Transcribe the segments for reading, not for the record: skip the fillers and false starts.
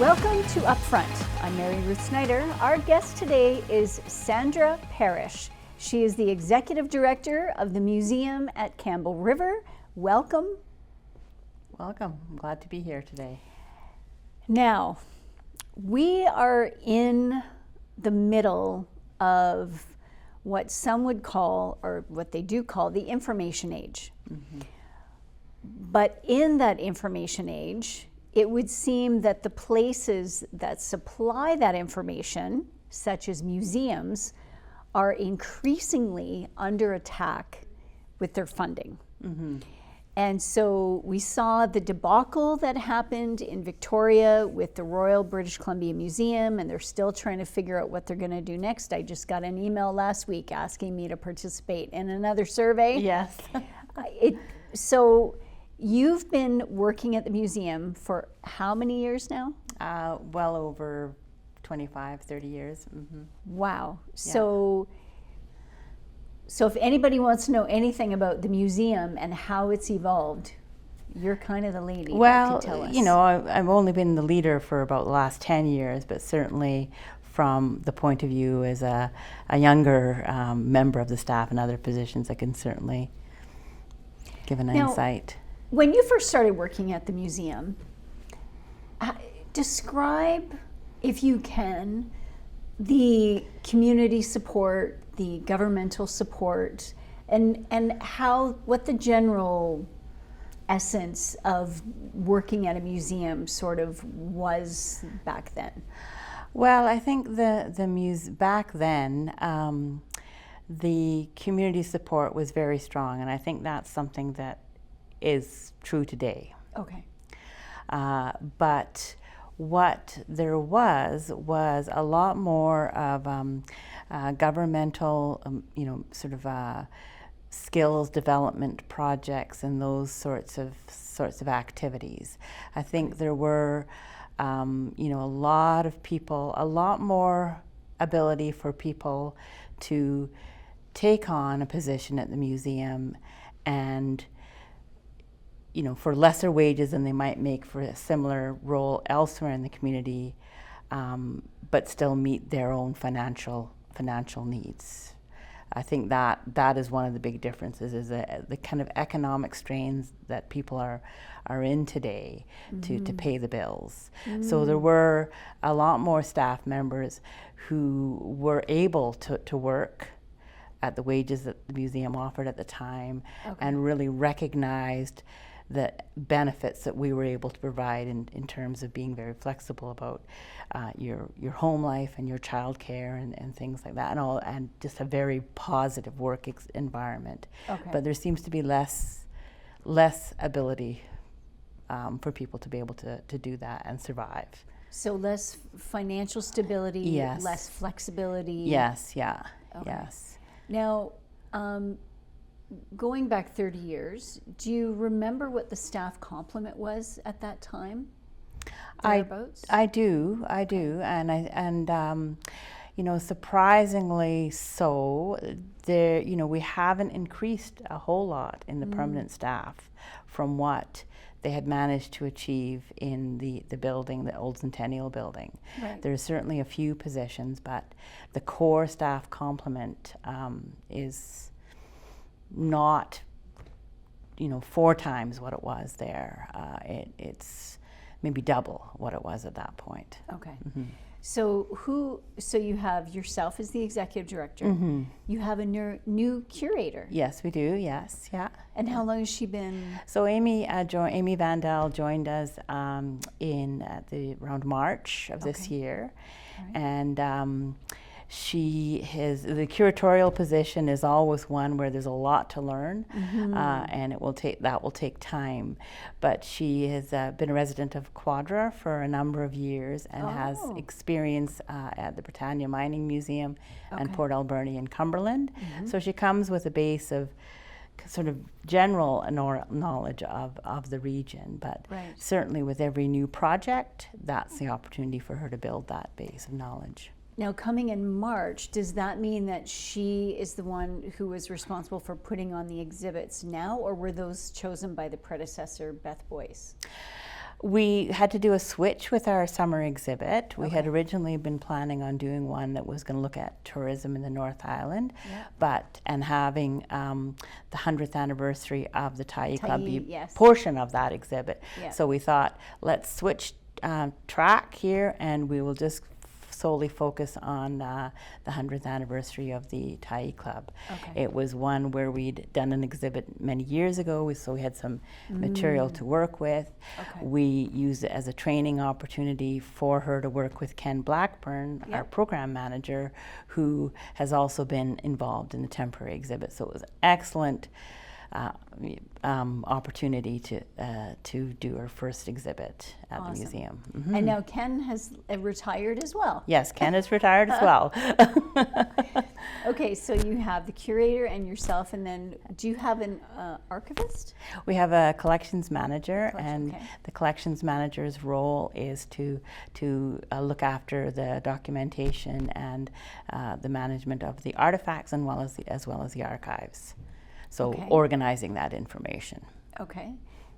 Welcome to Upfront. I'm Mary Ruth Snyder. Our guest today is Sandra Parrish. She is the Executive Director of the Museum at Campbell River. Welcome. Welcome. I'm glad to be here today. Now, we are in the middle of what some would call, or what they do call, the information age. Mm-hmm. But in that information age, it would seem that the places that supply that information, such as museums, are increasingly under attack with their funding. Mm-hmm. And so we saw the debacle that happened in Victoria with the Royal British Columbia Museum, and they're still trying to figure out what they're going to do next. I just got an email last week asking me to participate in another survey. Yes. So you've been working at the museum for how many years now? Well over 25, 30 years. Mm-hmm. Wow. Yeah. So if anybody wants to know anything about the museum and how it's evolved, you're kind of the lady that can tell us. You know, I've only been the leader for about the last 10 years, but certainly from the point of view as a younger member of the staff in other positions, I can certainly give an insight. When you first started working at the museum, describe, if you can, the community support, the governmental support, and what the general essence of working at a museum sort of was back then. Well, I think back then, the community support was very strong, and I think that's something that is true today. Okay. But what there was a lot more of governmental, sort of skills development projects and those sorts of activities. I think there were, a lot of people, a lot more ability for people to take on a position at the museum and for lesser wages than they might make for a similar role elsewhere in the community, but still meet their own financial needs. I think that is one of the big differences, is the kind of economic strains that people are in today to pay the bills. Mm-hmm. So there were a lot more staff members who were able to work at the wages that the museum offered at the time, and really recognized the benefits that we were able to provide in terms of being very flexible about your home life and your childcare and things like that, and just a very positive work environment. Okay. But there seems to be less ability for people to be able to do that and survive. So less financial stability, yes. Less flexibility. Yes, yeah, okay. Yes. Now, going back 30 years, do you remember what the staff complement was at that time? I do, and surprisingly so. There, we haven't increased a whole lot in the permanent staff from what they had managed to achieve in the building, the old Centennial building. Right. There's certainly a few positions, but the core staff complement is not, 4 times what it was there. It's maybe double what it was at that point. Okay. Mm-hmm. So you have yourself as the executive director. Mm-hmm. You have a new curator. Yes, we do. Yes, yeah. And how long has she been? So Amy Vandal joined us in around March of this year, right. And the curatorial position is always one where there's a lot to learn, mm-hmm. And it will take time. But she has been a resident of Quadra for a number of years and has experience at the Britannia Mining Museum and Port Alberni in Cumberland. Mm-hmm. So she comes with a base of sort of general knowledge of the region, but right. Certainly with every new project, that's the opportunity for her to build that base of knowledge. Now, coming in March, does that mean that she is the one who is responsible for putting on the exhibits now, or were those chosen by the predecessor, Beth Boyce? We had to do a switch with our summer exhibit. We had Okay. originally been planning on doing one that was going to look at tourism in the North Island, Yeah. and having the 100th anniversary of the Tyee Club be yes. portion of that exhibit. Yeah. So we thought, let's switch track here, and we will just solely focus on the 100th anniversary of the Tyee Club. Okay. It was one where we'd done an exhibit many years ago, so we had some material to work with. Okay. We used it as a training opportunity for her to work with Ken Blackburn, our Yep. program manager, who has also been involved in the temporary exhibit. So it was an excellent opportunity to do our first exhibit at Awesome. the museum. And now Ken has retired as well. Yes, Ken is retired as well. Okay, so you have the curator and yourself, and then do you have an archivist? We have a collections manager, and okay. the collections manager's role is to look after the documentation and the management of the artifacts, and as well as the archives. So Okay. organizing that information. Okay.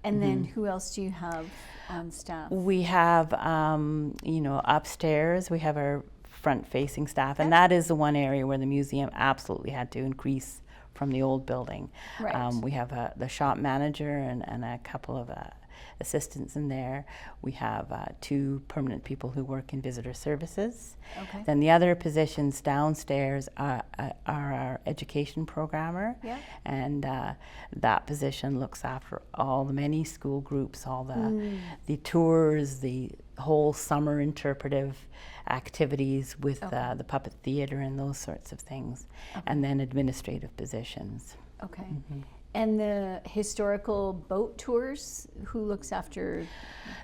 And then who else do you have on staff? We have, upstairs we have our front-facing staff, and that is the one area where the museum absolutely had to increase from the old building. Right. We have the shop manager and a couple of assistants in there. We have 2 permanent people who work in visitor services. Okay. Then the other positions downstairs are our education programmer, Yeah. and that position looks after all the many school groups, all the tours, the whole summer interpretive activities with the puppet theater and those sorts of things, and then administrative positions. Okay. And the historical boat tours, who looks after?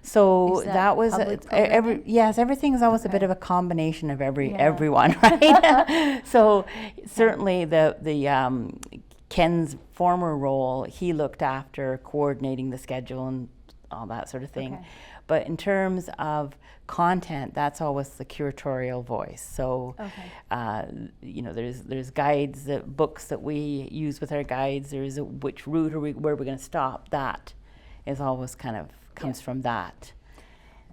So Is that that was public programming? yes, everything is always a Okay. bit of a combination of Yeah. everyone, right? So certainly the Ken's former role, he looked after coordinating the schedule and all that sort of thing. Okay. But in terms of content, that's always the curatorial voice. So, there's guides, books that we use with our guides. There's which route where we're going to stop. That is always kind of comes from that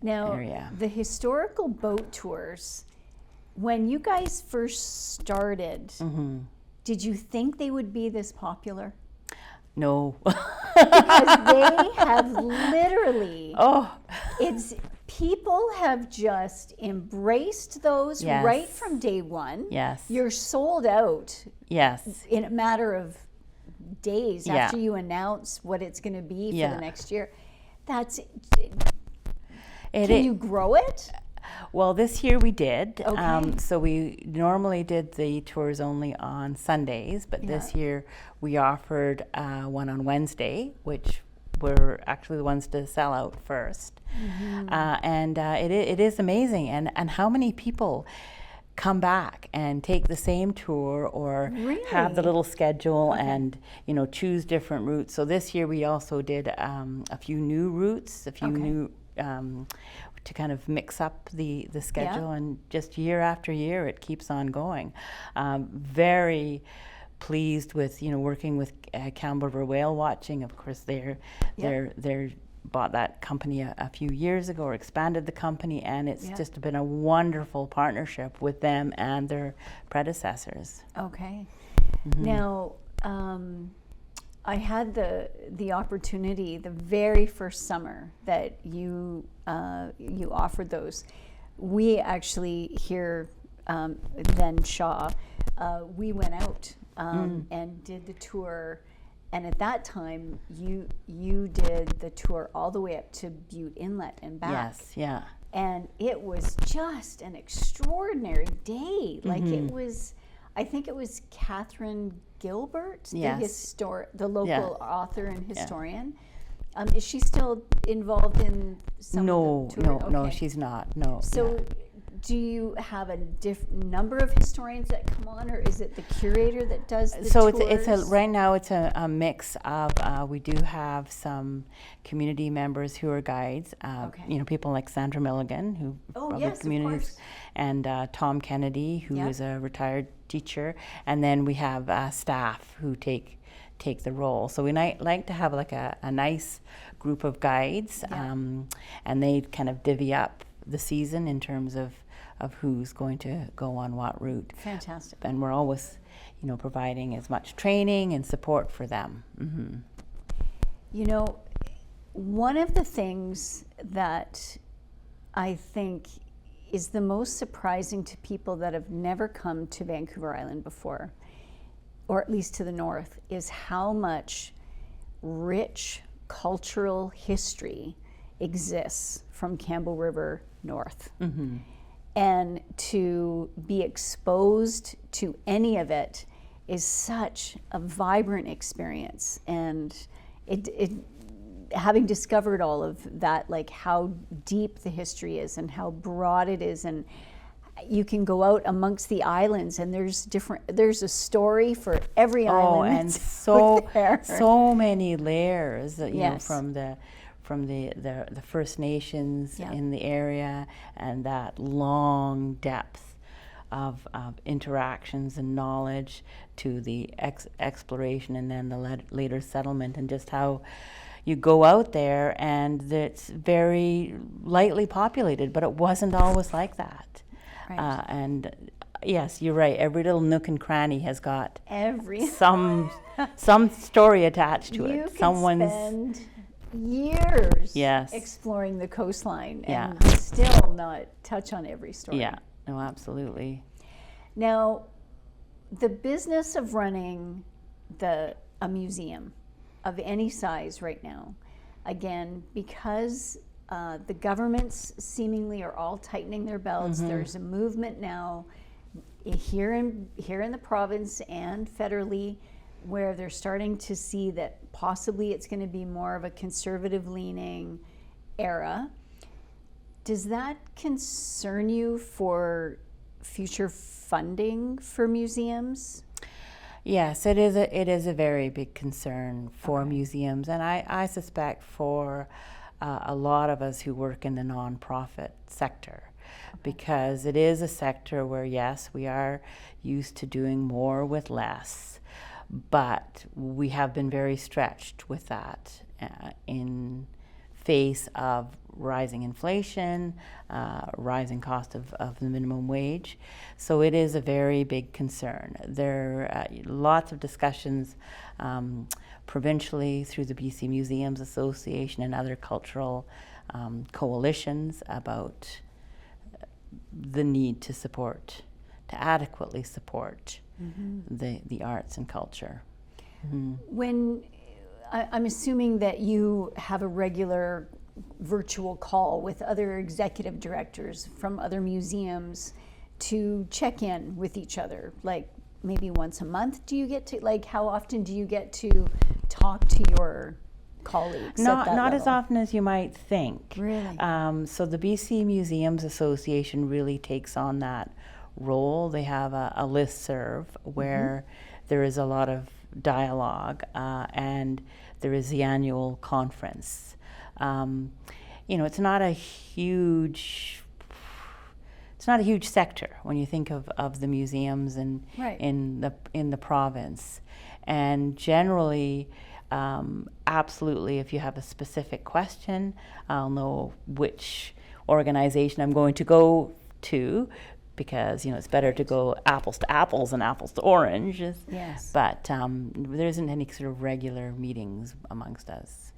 Now, area. the historical boat tours, when you guys first started, did you think they would be this popular? No. Because they have literally, Oh. people have just embraced those Yes. right from day one. Yes. You're sold out Yes. in a matter of days Yeah. after you announce what it's going to be for Yeah. the next year. That's, It can i- you grow it? Well, this year we did. Okay. So we normally did the tours only on Sundays, but this year we offered one on Wednesday, which were actually the ones to sell out first. And it is amazing, and how many people come back and take the same tour or have the Really? little schedule and choose different routes. So this year we also did a few new routes, a few Okay. new to kind of mix up the schedule, and just year after year it keeps on going. Very pleased with working with Campbell River Whale Watching. Of course, they're bought that company a few years ago, or expanded the company, and it's just been a wonderful partnership with them and their predecessors. Okay. Now, I had the opportunity the very first summer that you offered those. We actually here, then Shaw, we went out and did the tour. And at that time, you did the tour all the way up to Butte Inlet and back. Yes, yeah. And it was just an extraordinary day. Like it was, I think it was Catherine Gilbert, Yes. the local author and historian. Is she still involved in some No, of the tour? no, Okay. she's not. No. So do you have a number of historians that come on, or is it the curator that does the So tours? right now it's a mix of we do have some community members who are guides. People like Sandra Milligan, who yes, of communities, course. and Tom Kennedy, who is a retired teacher, and then we have staff who take take the role. So we like to have like a nice group of guides, and they kind of divvy up the season in terms of who's going to go on what route. Fantastic. And we're always, providing as much training and support for them. Mm-hmm. One of the things that I think is the most surprising to people that have never come to Vancouver Island before, or at least to the north, is how much rich cultural history exists from Campbell River north. Mm-hmm. And to be exposed to any of it is such a vibrant experience. And it having discovered all of that, like how deep the history is and how broad it is, and you can go out amongst the islands and there's a story for every island. And so many layers, from the First Nations in the area, and that long depth of interactions and knowledge to the exploration and then the later settlement, and just how you go out there and it's very lightly populated, but it wasn't always like that. Right. And yes, you're right. Every little nook and cranny has got some story attached to it. You can spend years exploring the coastline and still not touch on every story. Yeah, no, absolutely. Now, the business of running a museum of any size right now, again, because the governments seemingly are all tightening their belts. Mm-hmm. There's a movement now here in the province and federally where they're starting to see that possibly it's going to be more of a conservative-leaning era. Does that concern you for future funding for museums? Yes, it is a very big concern for museums, and I suspect for a lot of us who work in the nonprofit sector, because it is a sector where, yes, we are used to doing more with less, but we have been very stretched with that in face of rising inflation, rising cost of the minimum wage. So it is a very big concern. There are lots of discussions provincially through the BC Museums Association and other cultural coalitions about the need to adequately support the arts and culture. Mm-hmm. When I'm assuming that you have a regular virtual call with other executive directors from other museums to check in with each other, like maybe once a month. Do you get to, like, how often do you get to talk to your colleagues? Not as often as you might think. Really? So the BC Museums Association really takes on that role. They have a listserv where there is a lot of dialogue, and there is the annual conference. It's not a huge sector when you think of the museums and in the province. And generally, absolutely, if you have a specific question, I'll know which organization I'm going to go to, because it's better to go apples to apples than apples to oranges. Yes. But there isn't any sort of regular meetings amongst us.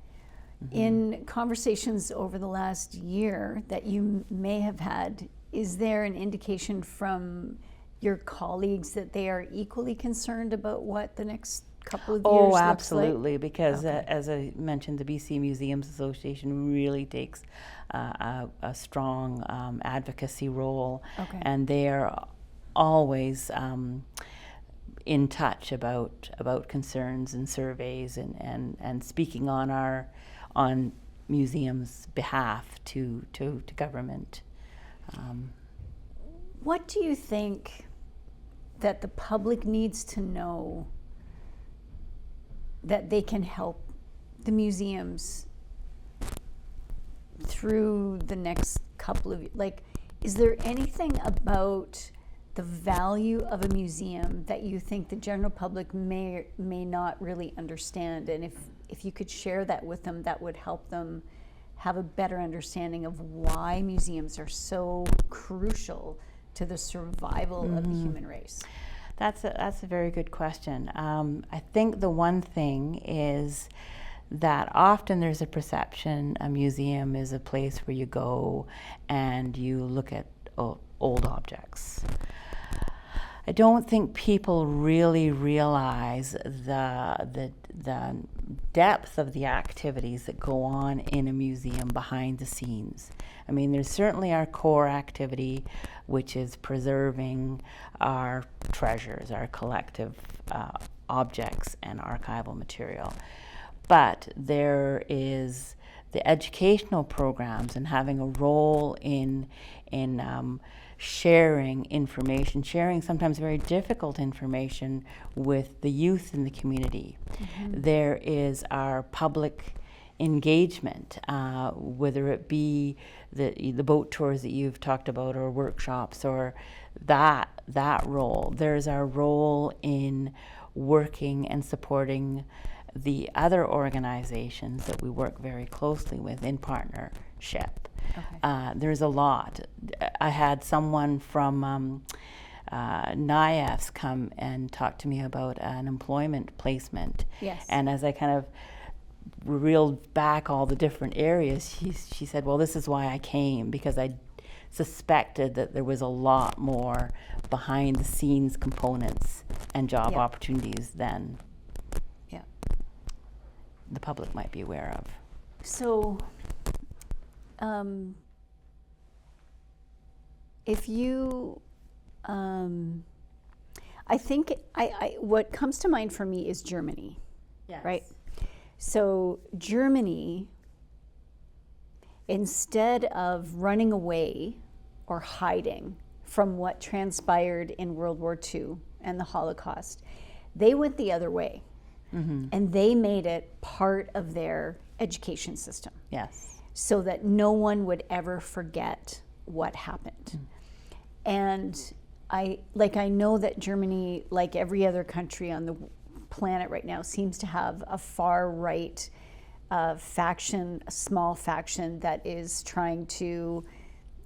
Mm-hmm. In conversations over the last year that you may have had, is there an indication from your colleagues that they are equally concerned about what the next couple of years looks like? Oh, absolutely, because as I mentioned, the BC Museums Association really takes a strong advocacy role, and they are always in touch about concerns and surveys and speaking on museums' behalf to government. What do you think that the public needs to know that they can help the museums through the next couple of years? Like, is there anything about the value of a museum that you think the general public may not really understand, and if you could share that with them, that would help them have a better understanding of why museums are so crucial to the survival of the human race. That's a very good question. I think the one thing is that often there's a perception a museum is a place where you go and you look at old objects. I don't think people really realize the depth of the activities that go on in a museum behind the scenes. I mean, there's certainly our core activity, which is preserving our treasures, our collective objects and archival material. But there is the educational programs and having a role in sharing information, sharing sometimes very difficult information with the youth in the community. There is our public engagement, whether it be the boat tours that you've talked about, or workshops, or that role. There's our role in working and supporting the other organizations that we work very closely with in partnership. Okay. There's a lot. I had someone from NIAFS come and talk to me about an employment placement. Yes. And as I kind of reeled back all the different areas, she said, well, this is why I came, because I suspected that there was a lot more behind the scenes components and job opportunities than the public might be aware of. So, if you, I think what comes to mind for me is Germany, right? So Germany, instead of running away or hiding from what transpired in World War II and the Holocaust, they went the other way. And they made it part of their education system. Yes. So that no one would ever forget what happened. And I know that Germany, like every other country on the planet right now, seems to have a far right faction, a small faction that is trying to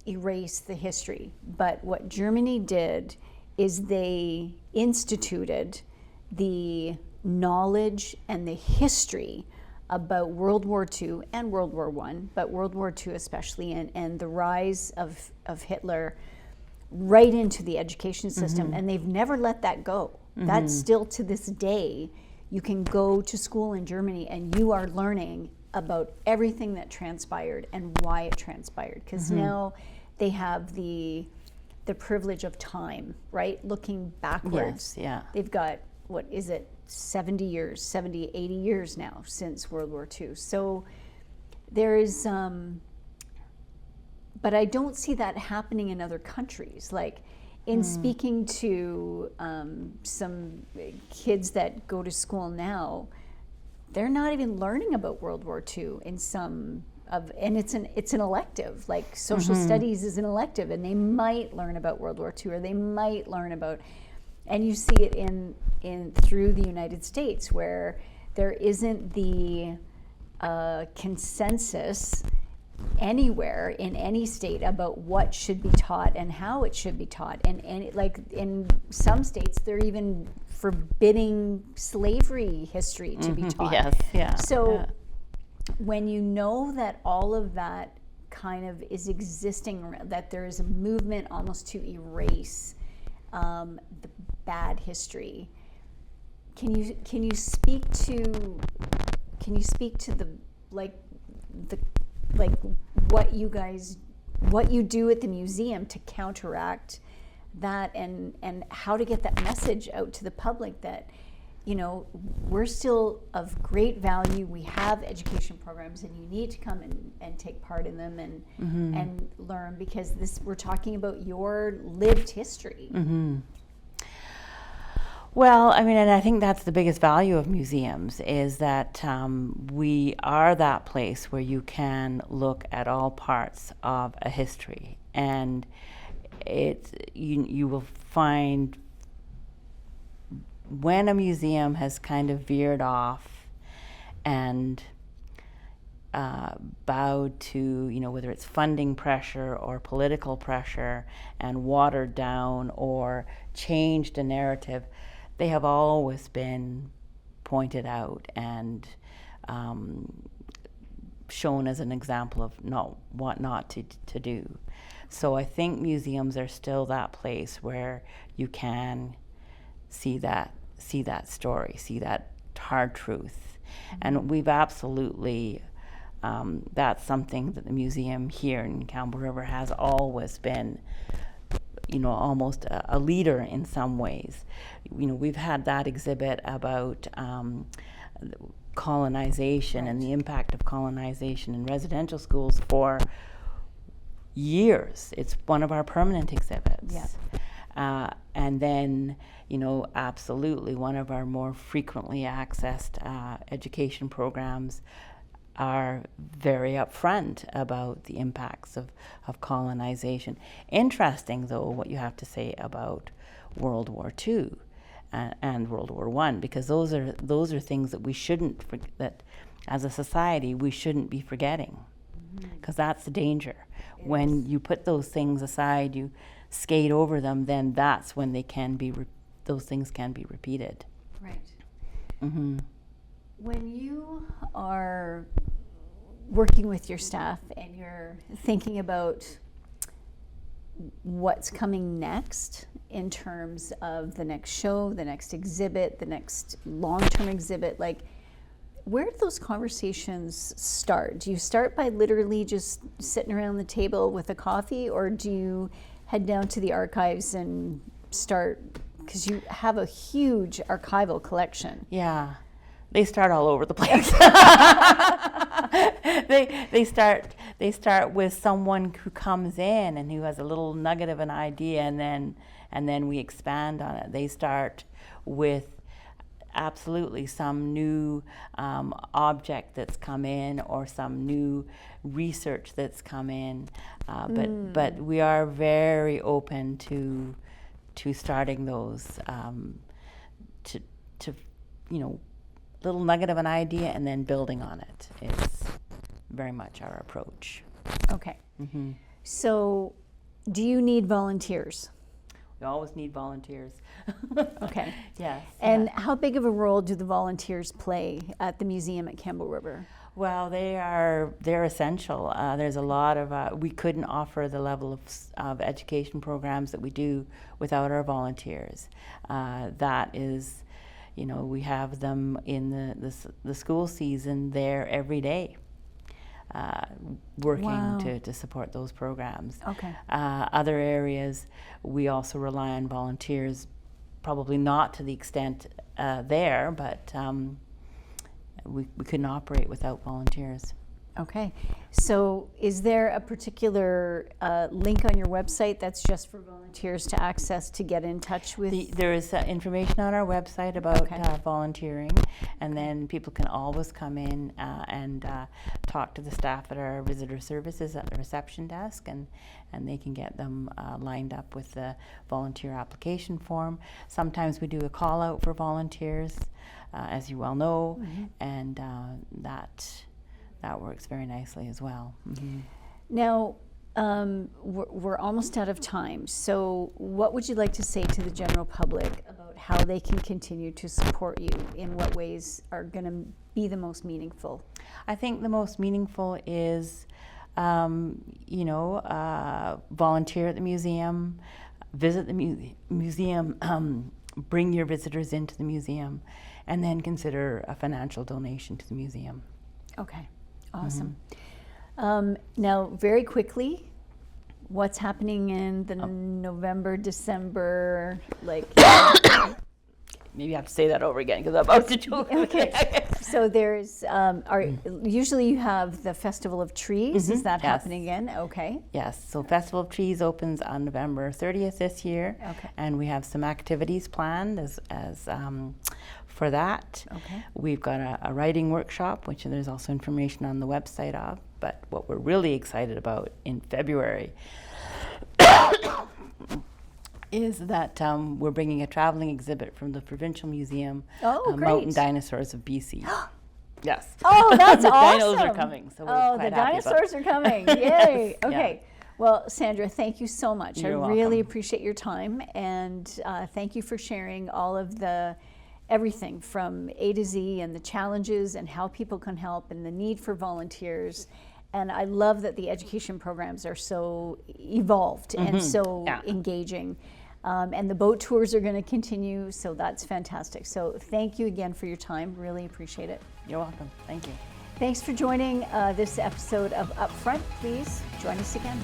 erase the history. But what Germany did is they instituted the knowledge and the history about World War II and World War I, but World War II especially, and the rise of Hitler right into the education system. And they've never let that go. That's still, to this day, you can go to school in Germany and you are learning about everything that transpired and why it transpired, because now they have the privilege of time, right? Looking backwards. Yes, yeah. They've got, what is it, 70 years, 80 years now since World War II. So there is, but I don't see that happening in other countries. Like in speaking to some kids that go to school now, they're not even learning about World War II in some of, and it's an elective, like social studies is an elective, and they might learn about World War II, or they might learn about, and you see it in through the United States, where there isn't the consensus anywhere in any state about what should be taught and how it should be taught. And like in some states, they're even forbidding slavery history to be taught. Yes, yeah. So when you know that all of that kind of is existing, that there is a movement almost to erase the bad history, can you speak to the what you do at the museum to counteract that, and how to get that message out to the public that, you know, we're still of great value, we have education programs, and you need to come and take part in them and learn, because we're talking about your lived history. Well, I mean, and I think that's the biggest value of museums, is that we are that place where you can look at all parts of a history. And you will find when a museum has kind of veered off and bowed to, whether it's funding pressure or political pressure, and watered down or changed a narrative, they have always been pointed out and shown as an example of what not to do. So I think museums are still that place where you can see that story, see that hard truth. And we've absolutely, that's something that the museum here in Campbell River has always been, almost a leader in some ways. We've had that exhibit about colonization and the impact of colonization in residential schools for years. It's one of our permanent exhibits. Yeah. And then, absolutely one of our more frequently accessed education programs are very upfront about the impacts of colonization. Interesting, though, what you have to say about World War II and World War I, because those are things that we shouldn't, that as a society we shouldn't be forgetting, because that's the danger. When you put those things aside, you skate over them, then that's when those things can be repeated. Right. Mm-hmm. When you are working with your staff and you're thinking about what's coming next in terms of the next show, the next exhibit, the next long-term exhibit, where do those conversations start? Do you start by literally just sitting around the table with a coffee, or do you head down to the archives and start, because you have a huge archival collection? Yeah, they start all over the place. They start with someone who comes in and who has a little nugget of an idea, and then we expand on it. They start with absolutely some new object that's come in, or some new research that's come in, but we are very open to starting those to little nugget of an idea and then building on it is very much our approach. Okay. Mm-hmm. So do you need volunteers? We always need volunteers. Okay. Yes. And how big of a role do the volunteers play at the museum at Campbell River? Well, they're essential. There's a lot of we couldn't offer the level of education programs that we do without our volunteers. That is, we have them in the school season there every day, working Wow. to support those programs. Okay. Other areas, we also rely on volunteers, probably not to the extent there, but we couldn't operate without volunteers. Okay. So is there a particular link on your website that's just for volunteers to access to get in touch with? There is information on our website about Okay. volunteering, and then people can always come in and talk to the staff at our visitor services at the reception desk, and they can get them lined up with the volunteer application form. Sometimes we do a call out for volunteers, as you well know, and that works very nicely as well. Mm-hmm. Now, we're almost out of time. So what would you like to say to the general public about how they can continue to support you? In what ways are going to be the most meaningful? I think the most meaningful is, volunteer at the museum, visit the museum, bring your visitors into the museum, and then consider a financial donation to the museum. Okay, awesome. Now, very quickly, what's happening in the November, December, Maybe I have to say that over again because I'm about to do it. Okay. So there's, usually you have the Festival of Trees. Is that Yes. happening again? Okay. Yes, so Festival of Trees opens on November 30th this year. Okay. And we have some activities planned as for that. Okay. We've got a writing workshop, which there's also information on the website of. But what we're really excited about in February is that we're bringing a traveling exhibit from the Provincial Museum, Oh, great. Mountain Dinosaurs of BC. Yes. Oh, that's the awesome. dinos are coming, so we're Oh, quite the happy about dinosaurs are coming. Yay. Yes, Okay. Well, Sandra, thank you so much. You're I really welcome. appreciate your time, and thank you for sharing all of the everything from A to Z and the challenges and how people can help and the need for volunteers. And I love that the education programs are so evolved and so engaging. And the boat tours are going to continue, so that's fantastic. So thank you again for your time. Really appreciate it. You're welcome. Thank you. Thanks for joining this episode of Upfront. Please join us again.